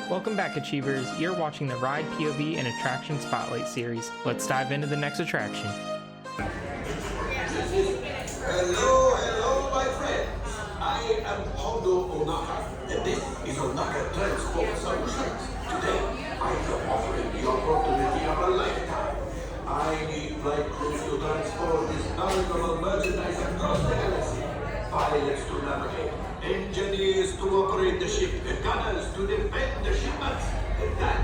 Welcome back, Achievers. You're watching the Ride POV and Attraction Spotlight series. Let's dive into the next attraction. Hello, my friends. I am Hondo Ohnaka, and this is Ohnaka Transport Solutions. Today, I am offering the opportunity of a lifetime. I need flight crews to transport this valuable merchandise across the galaxy. Pilots to navigate, engineers to operate the ship, and gunners to defend the shipments. And that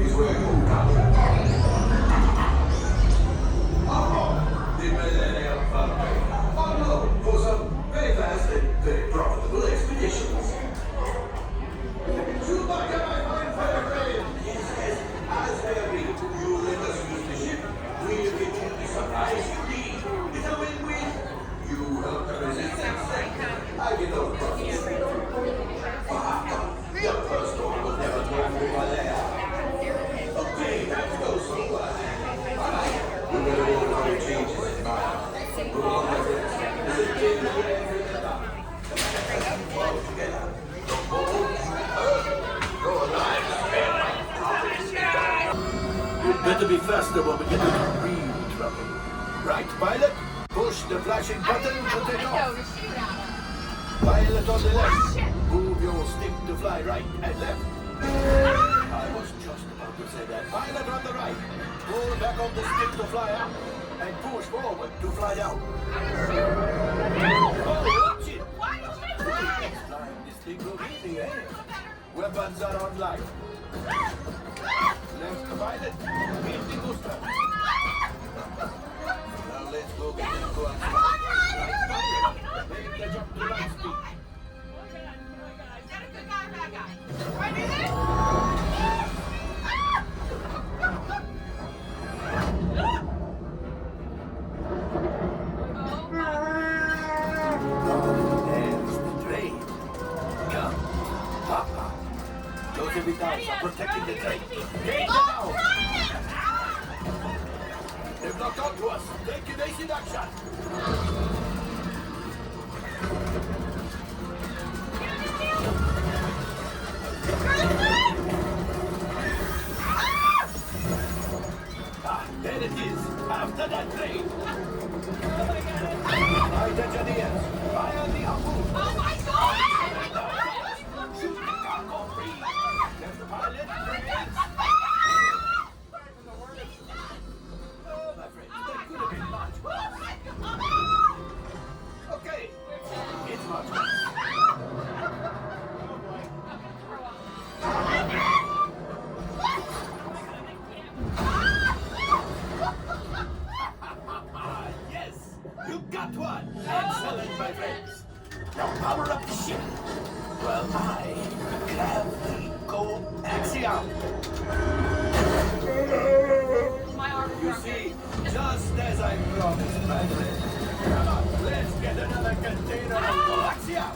is where you come in. The Millennium Falcon. Follow for some very fast and very profitable expeditions. Chewbacca, my fine firebrand! Yes, as I agreed, you let us use the ship. We'll get you the supplies you need. It's a win-win. You help the resistance, I get those profits. The first one will never go over there. Okay, let's go somewhere. Alright, we're gonna go for changes in mind. Go on, my friends. There's a game here every time. All together. Go alive. We'd better be faster when we get into real trouble. Right, pilot? Push the flashing button to take off. Pilot on the left. Move your stick to fly right and left. I was just about to say that. Pilot on the right. Pull back on the stick to fly up. And push forward to fly down. Oh, watch it! Flying this thing will be the air. Weapons are online. Left pilot. Hit the booster. Now let's go get into our make the jump to light speed. There's the train. Come, Papa. Those invitations are protecting the train. Take them out. They've knocked onto us. Take evasive action. There it is. After that train. Right engineers. Fire the harpoon. Oh my God! Shoot the cargo free. Left pilot. Oh, my friend, that could have been much worse. Okay, it's much worse. Yes, you got one. Excellent, my friends. Now power up the ship. Well, I grab the coaxium. You see, just as I promised, my friend. Come on, let's get another container of coaxium.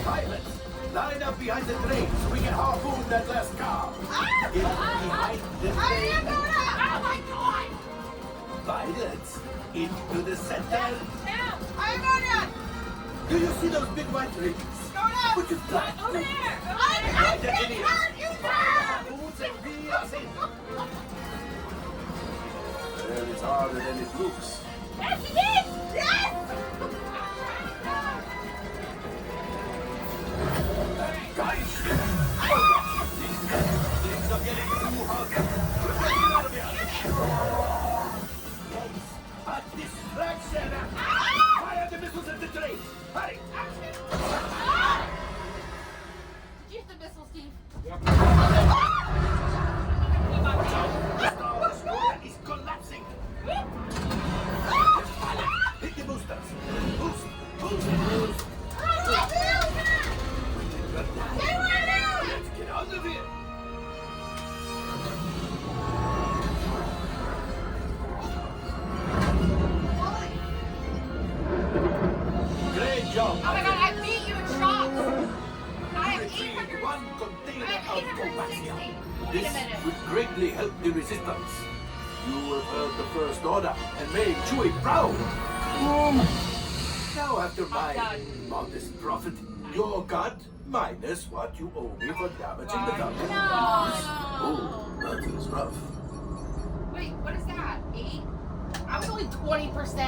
Pilots, line up behind the train so we can harpoon that last car. Get behind the train. Oh my God! Pilots, into the center. I'm on it! Do you see those big white rings? Go down! Would you fly? Over there! I Right, can't hurt you there! Harpoons and wheels in. Well, it's harder than it looks. Yes, it is! Yes! Guys! Things are getting too hot. We're getting out of here. A distraction! Fire the missiles at the train! Hurry! Did you hit the missile, Steve? Watch out! The Star Destroyer is collapsing! Hit the boosters! Boost! Boost! Boost! Let's get out of here! Great job! Oh my God, I beat you in shots! I have Retrieve 800... one container I have of coaxium. 860. Wait a This minute. would greatly help the resistance. You have heard the first order and made Chewie proud. Now, after my done. modest prophet, your god minus what you owe me for damaging the Falcon. No. Oh, that is rough. Wait, what is that? 8? I was only 20%.